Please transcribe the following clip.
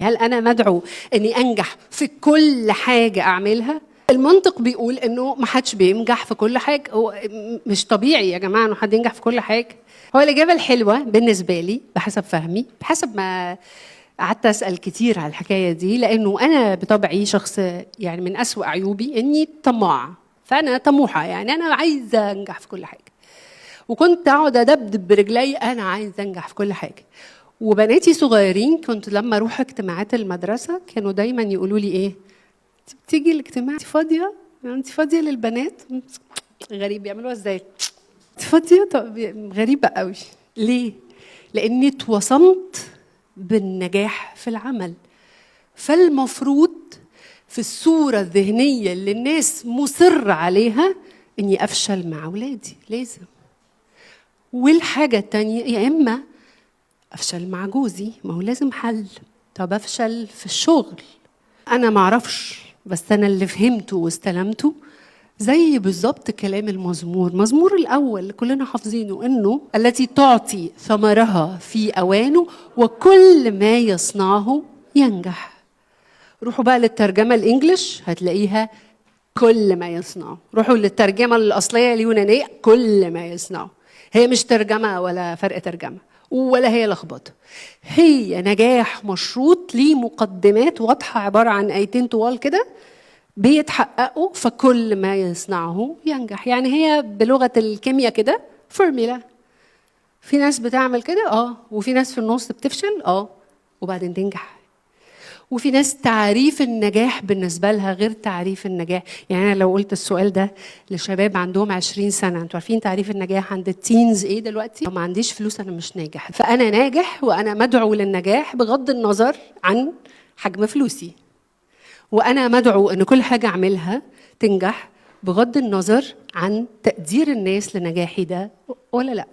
هل أنا مدعو إني أنجح في كل حاجة أعملها؟ المنطق بيقول إنه ما حدش بينجح في كل حاجة. هو مش طبيعي يا جماعة إنه حد ينجح في كل حاجة. هو الإجابة الحلوة بالنسبة لي بحسب فهمي، بحسب ما قعدت أسأل كتير على الحكاية دي، لأنه أنا بطبعي شخص يعني من أسوأ عيوبي إني طماعة. فأنا طموحة، يعني أنا عايزة أنجح في كل حاجة، وكنت أقعد أدبدب برجلي أنا عايزة أنجح في كل حاجة. وبناتي صغيرين كنت لما اروح اجتماعات المدرسه كانوا دايما يقولوا لي ايه، تيجي الاجتماع انت فاضيه؟ انت فاضيه للبنات؟ غريب يعملوها ازاي؟ انت فاضيه؟ طب غريبه قوي. ليه؟ لاني اتوصمت بالنجاح في العمل، فالمفروض في الصوره الذهنيه اللي الناس مصر عليها اني افشل مع اولادي لازم. والحاجه التانيه يا اما افشل مع جوزي، ما هو لازم حل. طب افشل في الشغل، انا ما اعرفش، بس انا اللي فهمته واستلمته زي بالظبط كلام المزمور الاول اللي كلنا حافظينه، انه التي تعطي ثمرها في اوانه وكل ما يصنعه ينجح. روحوا بقى للترجمه الانجليش هتلاقيها كل ما يصنعه. روحوا للترجمه الاصليه اليونانيه كل ما يصنعه. هي مش ترجمه ولا فرق ترجمه ولا هي لخبطه، هي نجاح مشروط ليه مقدمات واضحه عباره عن ايتين طوال كده بيتحققوا، فكل ما يصنعه ينجح. يعني هي بلغه الكيمياء كده فورميلا. في ناس بتعمل كده وفي ناس في النص بتفشل وبعدين تنجح. وفي ناس تعريف النجاح بالنسبة لها غير تعريف النجاح. يعني أنا لو قلت السؤال ده لشباب عندهم 20 سنة، انتوا عارفين تعريف النجاح عند التينز ايه دلوقتي؟ لو ما عنديش فلوس أنا مش ناجح. فأنا ناجح وأنا مدعو للنجاح بغض النظر عن حجم فلوسي، وأنا مدعو أن كل حاجة أعملها تنجح بغض النظر عن تقدير الناس لنجاحي ده ولا لأ.